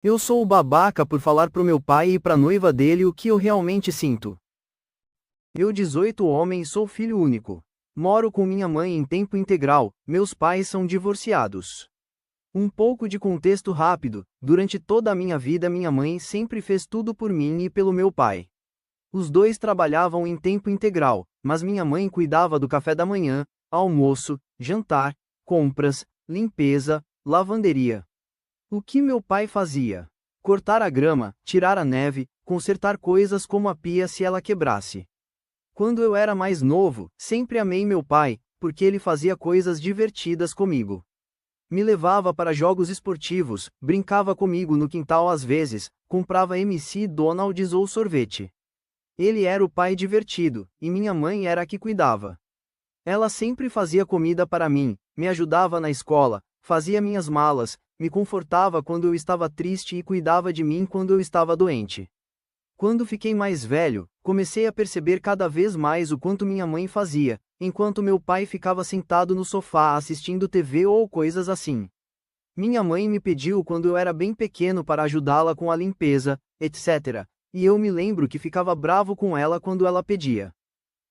Eu sou o babaca por falar pro meu pai e pra noiva dele o que eu realmente sinto. Eu 18 homem sou filho único. Moro com minha mãe em tempo integral, meus pais são divorciados. Um pouco de contexto rápido: durante toda a minha vida minha mãe sempre fez tudo por mim e pelo meu pai. Os dois trabalhavam em tempo integral, mas minha mãe cuidava do café da manhã, almoço, jantar, compras, limpeza, lavanderia. O que meu pai fazia? Cortar a grama, tirar a neve, consertar coisas como a pia se ela quebrasse. Quando eu era mais novo, sempre amei meu pai, porque ele fazia coisas divertidas comigo. Me levava para jogos esportivos, brincava comigo no quintal às vezes, comprava McDonald's ou sorvete. Ele era o pai divertido, e minha mãe era a que cuidava. Ela sempre fazia comida para mim, me ajudava na escola, fazia minhas malas, me confortava quando eu estava triste e cuidava de mim quando eu estava doente. Quando fiquei mais velho, comecei a perceber cada vez mais o quanto minha mãe fazia, enquanto meu pai ficava sentado no sofá assistindo TV ou coisas assim. Minha mãe me pediu quando eu era bem pequeno para ajudá-la com a limpeza, etc. E eu me lembro que ficava bravo com ela quando ela pedia.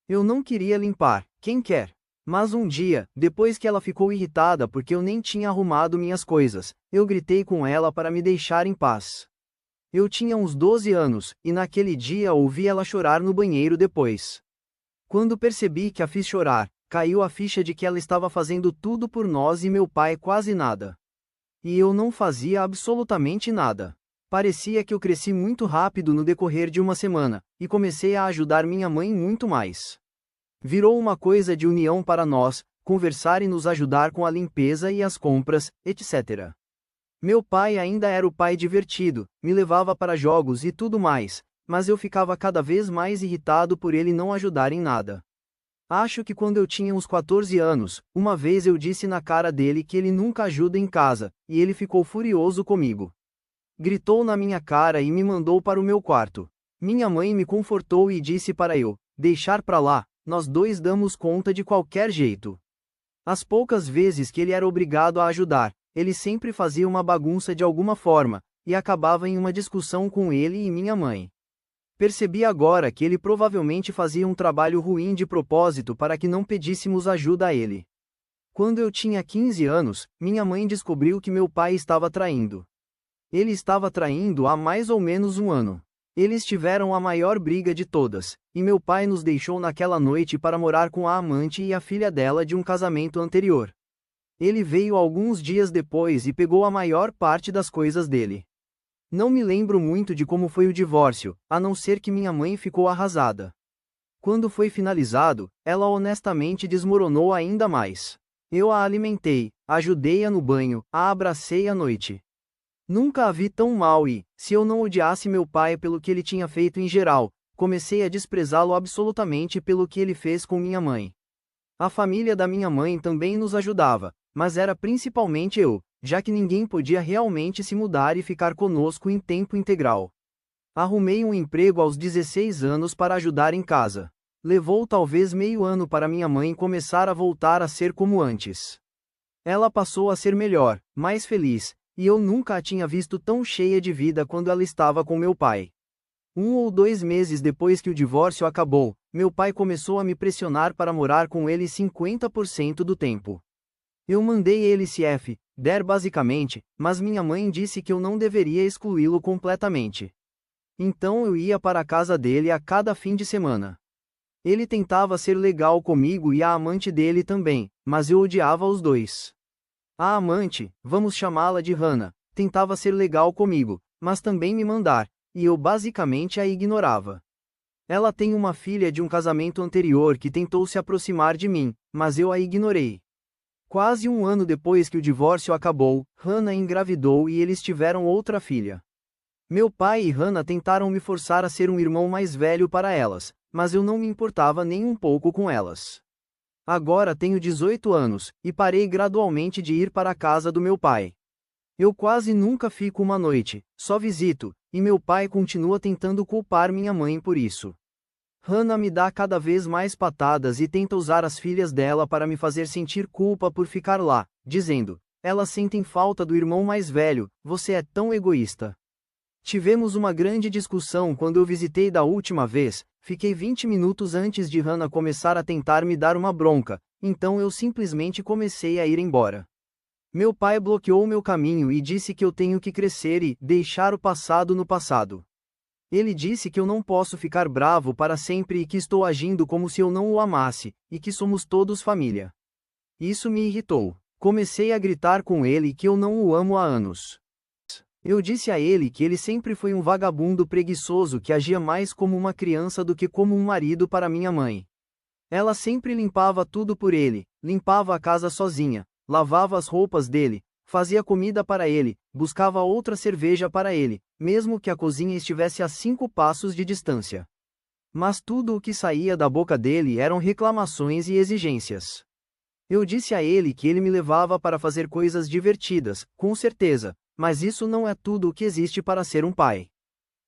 Eu não queria limpar, quem quer? Mas um dia, depois que ela ficou irritada porque eu nem tinha arrumado minhas coisas, eu gritei com ela para me deixar em paz. Eu tinha uns 12 anos, e naquele dia ouvi ela chorar no banheiro depois. Quando percebi que a fiz chorar, caiu a ficha de que ela estava fazendo tudo por nós e meu pai quase nada. E eu não fazia absolutamente nada. Parecia que eu cresci muito rápido no decorrer de uma semana, e comecei a ajudar minha mãe muito mais. Virou uma coisa de união para nós, conversar e nos ajudar com a limpeza e as compras, etc. Meu pai ainda era o pai divertido, me levava para jogos e tudo mais, mas eu ficava cada vez mais irritado por ele não ajudar em nada. Acho que quando eu tinha uns 14 anos, uma vez eu disse na cara dele que ele nunca ajuda em casa, e ele ficou furioso comigo. Gritou na minha cara e me mandou para o meu quarto. Minha mãe me confortou e disse para eu deixar pra lá, nós dois damos conta de qualquer jeito. As poucas vezes que ele era obrigado a ajudar, ele sempre fazia uma bagunça de alguma forma, e acabava em uma discussão com ele e minha mãe. Percebi agora que ele provavelmente fazia um trabalho ruim de propósito para que não pedíssemos ajuda a ele. Quando eu tinha 15 anos, minha mãe descobriu que meu pai estava traindo. Ele estava traindo há mais ou menos um ano. Eles tiveram a maior briga de todas, e meu pai nos deixou naquela noite para morar com a amante e a filha dela de um casamento anterior. Ele veio alguns dias depois e pegou a maior parte das coisas dele. Não me lembro muito de como foi o divórcio, a não ser que minha mãe ficou arrasada. Quando foi finalizado, ela honestamente desmoronou ainda mais. Eu a alimentei, ajudei-a no banho, a abracei à noite. Nunca a vi tão mal e, se eu não odiasse meu pai pelo que ele tinha feito em geral, comecei a desprezá-lo absolutamente pelo que ele fez com minha mãe. A família da minha mãe também nos ajudava, mas era principalmente eu, já que ninguém podia realmente se mudar e ficar conosco em tempo integral. Arrumei um emprego aos 16 anos para ajudar em casa. Levou talvez meio ano para minha mãe começar a voltar a ser como antes. Ela passou a ser melhor, mais feliz, e eu nunca a tinha visto tão cheia de vida quando ela estava com meu pai. 1 ou 2 meses depois que o divórcio acabou, meu pai começou a me pressionar para morar com ele 50% do tempo. Eu mandei ele se der basicamente, mas minha mãe disse que eu não deveria excluí-lo completamente. Então eu ia para a casa dele a cada fim de semana. Ele tentava ser legal comigo e a amante dele também, mas eu odiava os dois. A amante, vamos chamá-la de Hannah, tentava ser legal comigo, mas também me mandar, e eu basicamente a ignorava. Ela tem uma filha de um casamento anterior que tentou se aproximar de mim, mas eu a ignorei. Quase um ano depois que o divórcio acabou, Hannah engravidou e eles tiveram outra filha. Meu pai e Hannah tentaram me forçar a ser um irmão mais velho para elas, mas eu não me importava nem um pouco com elas. Agora tenho 18 anos, e parei gradualmente de ir para a casa do meu pai. Eu quase nunca fico uma noite, só visito, e meu pai continua tentando culpar minha mãe por isso. Hannah me dá cada vez mais patadas e tenta usar as filhas dela para me fazer sentir culpa por ficar lá, dizendo: elas sentem falta do irmão mais velho, você é tão egoísta. Tivemos uma grande discussão quando eu visitei da última vez, fiquei 20 minutos antes de Hannah começar a tentar me dar uma bronca, então eu simplesmente comecei a ir embora. Meu pai bloqueou meu caminho e disse que eu tenho que crescer e deixar o passado no passado. Ele disse que eu não posso ficar bravo para sempre e que estou agindo como se eu não o amasse, e que somos todos família. Isso me irritou. Comecei a gritar com ele que eu não o amo há anos. Eu disse a ele que ele sempre foi um vagabundo preguiçoso que agia mais como uma criança do que como um marido para minha mãe. Ela sempre limpava tudo por ele, limpava a casa sozinha, lavava as roupas dele, fazia comida para ele, buscava outra cerveja para ele, mesmo que a cozinha estivesse a 5 passos de distância. Mas tudo o que saía da boca dele eram reclamações e exigências. Eu disse a ele que ele me levava para fazer coisas divertidas, com certeza, mas isso não é tudo o que existe para ser um pai.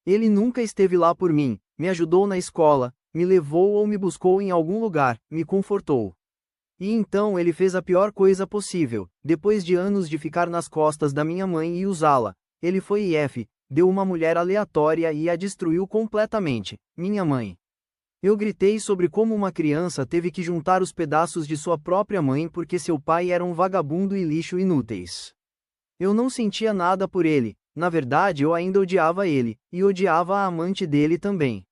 Ele nunca esteve lá por mim, me ajudou na escola, me levou ou me buscou em algum lugar, me confortou. E então ele fez a pior coisa possível, depois de anos de ficar nas costas da minha mãe e usá-la, ele foi e deu uma mulher aleatória e a destruiu completamente, minha mãe. Eu gritei sobre como uma criança teve que juntar os pedaços de sua própria mãe porque seu pai era um vagabundo e lixo inúteis. Eu não sentia nada por ele, na verdade eu ainda odiava ele, e odiava a amante dele também.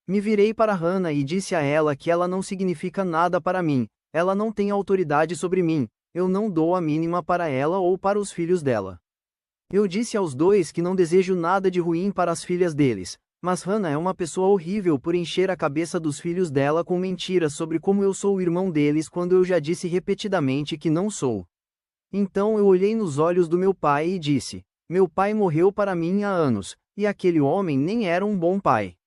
Me virei para Hannah e disse a ela que ela não significa nada para mim, ela não tem autoridade sobre mim, eu não dou a mínima para ela ou para os filhos dela. Eu disse aos dois que não desejo nada de ruim para as filhas deles, mas Hannah é uma pessoa horrível por encher a cabeça dos filhos dela com mentiras sobre como eu sou o irmão deles quando eu já disse repetidamente que não sou. Então eu olhei nos olhos do meu pai e disse: meu pai morreu para mim há anos, e aquele homem nem era um bom pai.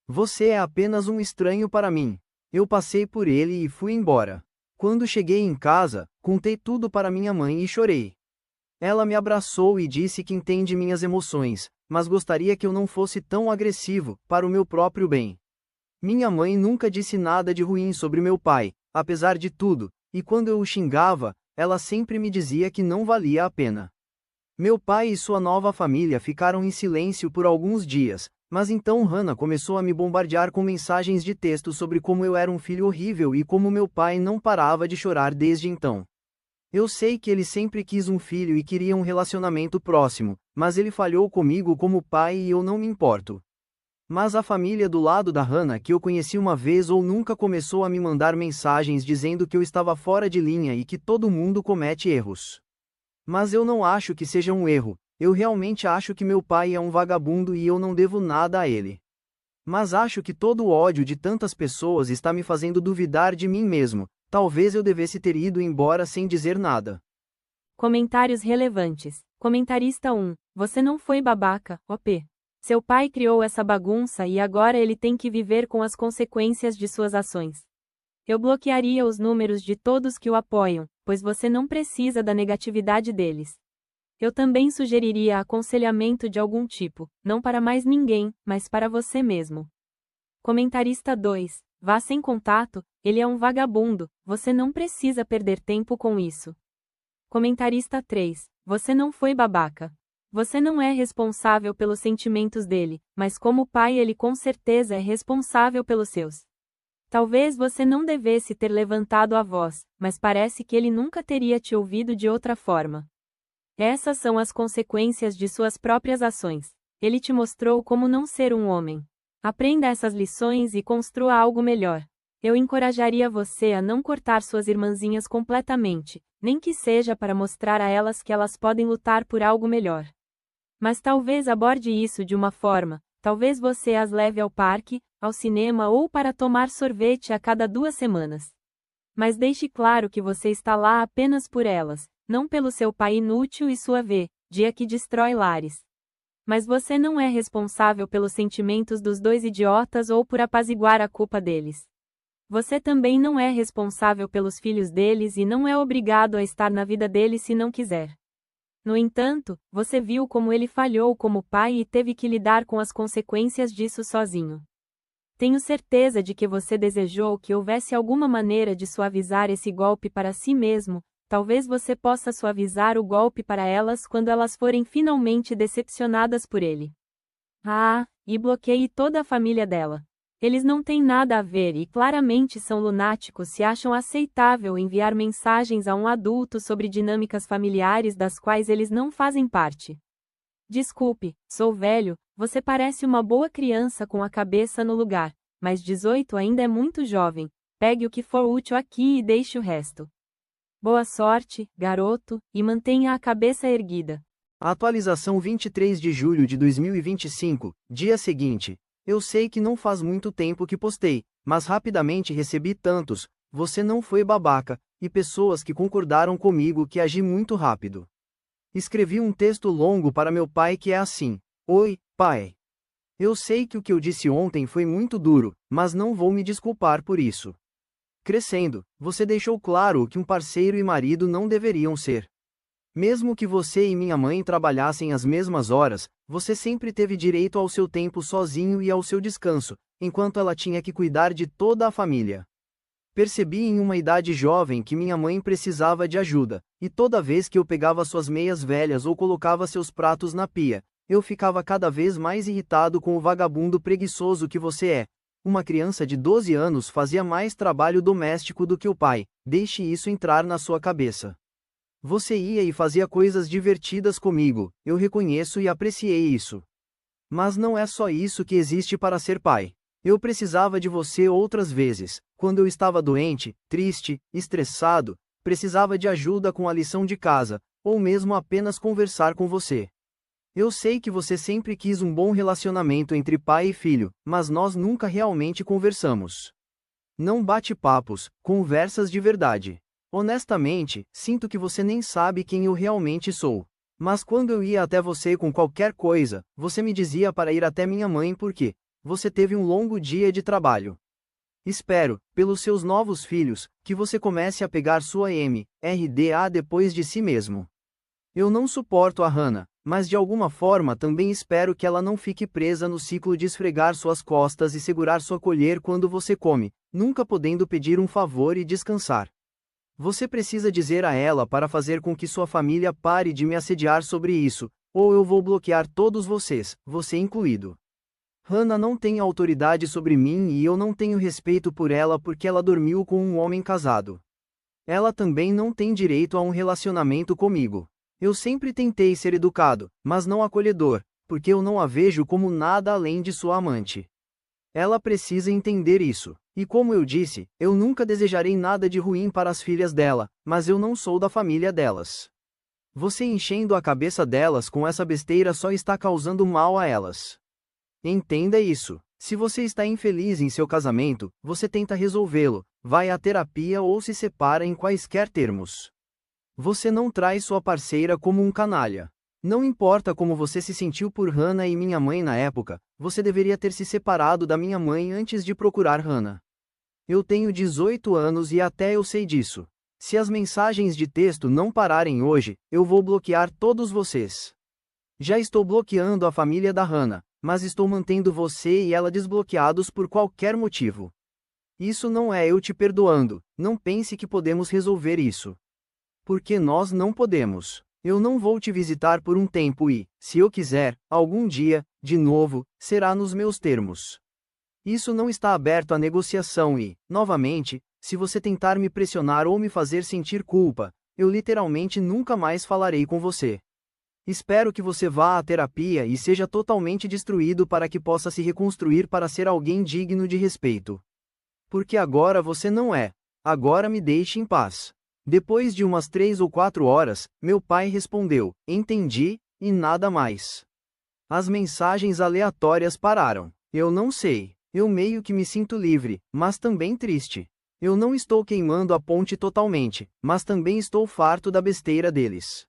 Você é apenas um estranho para mim. Eu passei por ele e fui embora. Quando cheguei em casa, contei tudo para minha mãe e chorei. Ela me abraçou e disse que entende minhas emoções, mas gostaria que eu não fosse tão agressivo, para o meu próprio bem. Minha mãe nunca disse nada de ruim sobre meu pai, apesar de tudo, e quando eu o xingava, ela sempre me dizia que não valia a pena. Meu pai e sua nova família ficaram em silêncio por alguns dias, mas então Hannah começou a me bombardear com mensagens de texto sobre como eu era um filho horrível e como meu pai não parava de chorar desde então. Eu sei que ele sempre quis um filho e queria um relacionamento próximo, mas ele falhou comigo como pai e eu não me importo. Mas a família do lado da Hannah que eu conheci uma vez ou nunca começou a me mandar mensagens dizendo que eu estava fora de linha e que todo mundo comete erros. Mas eu não acho que seja um erro, eu realmente acho que meu pai é um vagabundo e eu não devo nada a ele. Mas acho que todo o ódio de tantas pessoas está me fazendo duvidar de mim mesmo, talvez eu devesse ter ido embora sem dizer nada. Comentários relevantes. Comentarista 1. Você não foi babaca, OP. Seu pai criou essa bagunça e agora ele tem que viver com as consequências de suas ações. Eu bloquearia os números de todos que o apoiam, pois você não precisa da negatividade deles. Eu também sugeriria aconselhamento de algum tipo, não para mais ninguém, mas para você mesmo. Comentarista 2. Vá sem contato, ele é um vagabundo, você não precisa perder tempo com isso. Comentarista 3. Você não foi babaca. Você não é responsável pelos sentimentos dele, mas como pai ele com certeza é responsável pelos seus. Talvez você não devesse ter levantado a voz, mas parece que ele nunca teria te ouvido de outra forma. Essas são as consequências de suas próprias ações. Ele te mostrou como não ser um homem. Aprenda essas lições e construa algo melhor. Eu encorajaria você a não cortar suas irmãzinhas completamente, nem que seja para mostrar a elas que elas podem lutar por algo melhor. Mas talvez aborde isso de uma forma, talvez você as leve ao parque, ao cinema ou para tomar sorvete a cada 2 semanas. Mas deixe claro que você está lá apenas por elas, não pelo seu pai inútil e sua dia que destrói lares. Mas você não é responsável pelos sentimentos dos 2 idiotas ou por apaziguar a culpa deles. Você também não é responsável pelos filhos deles e não é obrigado a estar na vida deles se não quiser. No entanto, você viu como ele falhou como pai e teve que lidar com as consequências disso sozinho. Tenho certeza de que você desejou que houvesse alguma maneira de suavizar esse golpe para si mesmo, talvez você possa suavizar o golpe para elas quando elas forem finalmente decepcionadas por ele. E bloqueie toda a família dela. Eles não têm nada a ver e claramente são lunáticos se acham aceitável enviar mensagens a um adulto sobre dinâmicas familiares das quais eles não fazem parte. Desculpe, sou velho, você parece uma boa criança com a cabeça no lugar, mas 18 ainda é muito jovem. Pegue o que for útil aqui e deixe o resto. Boa sorte, garoto, e mantenha a cabeça erguida. Atualização 23 de julho de 2025, dia seguinte. Eu sei que não faz muito tempo que postei, mas rapidamente recebi tantos, você não foi babaca, e pessoas que concordaram comigo que agi muito rápido. Escrevi um texto longo para meu pai que é assim: Oi, pai. Eu sei que o que eu disse ontem foi muito duro, mas não vou me desculpar por isso. Crescendo, você deixou claro que um parceiro e marido não deveriam ser. Mesmo que você e minha mãe trabalhassem as mesmas horas, você sempre teve direito ao seu tempo sozinho e ao seu descanso, enquanto ela tinha que cuidar de toda a família. Percebi em uma idade jovem que minha mãe precisava de ajuda, e toda vez que eu pegava suas meias velhas ou colocava seus pratos na pia, eu ficava cada vez mais irritado com o vagabundo preguiçoso que você é. Uma criança de 12 anos fazia mais trabalho doméstico do que o pai, deixe isso entrar na sua cabeça. Você ia e fazia coisas divertidas comigo, eu reconheço e apreciei isso. Mas não é só isso que existe para ser pai. Eu precisava de você outras vezes, quando eu estava doente, triste, estressado, precisava de ajuda com a lição de casa, ou mesmo apenas conversar com você. Eu sei que você sempre quis um bom relacionamento entre pai e filho, mas nós nunca realmente conversamos. Não bate-papos, conversas de verdade. Honestamente, sinto que você nem sabe quem eu realmente sou. Mas quando eu ia até você com qualquer coisa, você me dizia para ir até minha mãe porque você teve um longo dia de trabalho. Espero, pelos seus novos filhos, que você comece a pegar sua MRDA depois de si mesmo. Eu não suporto a Hannah, mas de alguma forma também espero que ela não fique presa no ciclo de esfregar suas costas e segurar sua colher quando você come, nunca podendo pedir um favor e descansar. Você precisa dizer a ela para fazer com que sua família pare de me assediar sobre isso, ou eu vou bloquear todos vocês, você incluído. Hannah não tem autoridade sobre mim e eu não tenho respeito por ela porque ela dormiu com um homem casado. Ela também não tem direito a um relacionamento comigo. Eu sempre tentei ser educado, mas não acolhedor, porque eu não a vejo como nada além de sua amante. Ela precisa entender isso. E como eu disse, eu nunca desejarei nada de ruim para as filhas dela, mas eu não sou da família delas. Você enchendo a cabeça delas com essa besteira só está causando mal a elas. Entenda isso. Se você está infeliz em seu casamento, você tenta resolvê-lo, vai à terapia ou se separa em quaisquer termos. Você não traz sua parceira como um canalha. Não importa como você se sentiu por Hannah e minha mãe na época, você deveria ter se separado da minha mãe antes de procurar Hannah. Eu tenho 18 anos e até eu sei disso. Se as mensagens de texto não pararem hoje, eu vou bloquear todos vocês. Já estou bloqueando a família da Hannah, mas estou mantendo você e ela desbloqueados por qualquer motivo. Isso não é eu te perdoando, não pense que podemos resolver isso. Porque nós não podemos. Eu não vou te visitar por um tempo e, se eu quiser, algum dia, de novo, será nos meus termos. Isso não está aberto à negociação e, novamente, se você tentar me pressionar ou me fazer sentir culpa, eu literalmente nunca mais falarei com você. Espero que você vá à terapia e seja totalmente destruído para que possa se reconstruir para ser alguém digno de respeito. Porque agora você não é. Agora me deixe em paz. Depois de umas 3 ou 4 horas, meu pai respondeu, entendi, e nada mais. As mensagens aleatórias pararam. Eu não sei. Eu meio que me sinto livre, mas também triste. Eu não estou queimando a ponte totalmente, mas também estou farto da besteira deles.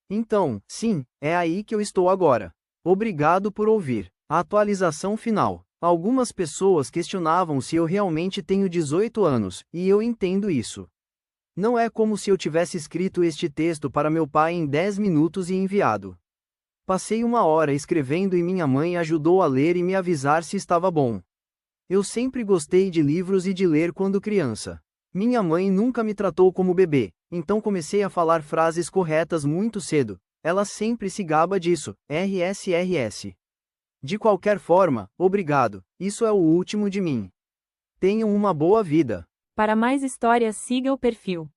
Então, sim, é aí que eu estou agora. Obrigado por ouvir. A atualização final. Algumas pessoas questionavam se eu realmente tenho 18 anos, e eu entendo isso. Não é como se eu tivesse escrito este texto para meu pai em 10 minutos e enviado. Passei 1 hora escrevendo e minha mãe ajudou a ler e me avisar se estava bom. Eu sempre gostei de livros e de ler quando criança. Minha mãe nunca me tratou como bebê, então comecei a falar frases corretas muito cedo. Ela sempre se gaba disso, RSRS. De qualquer forma, obrigado, isso é o último de mim. Tenham uma boa vida. Para mais histórias, siga o perfil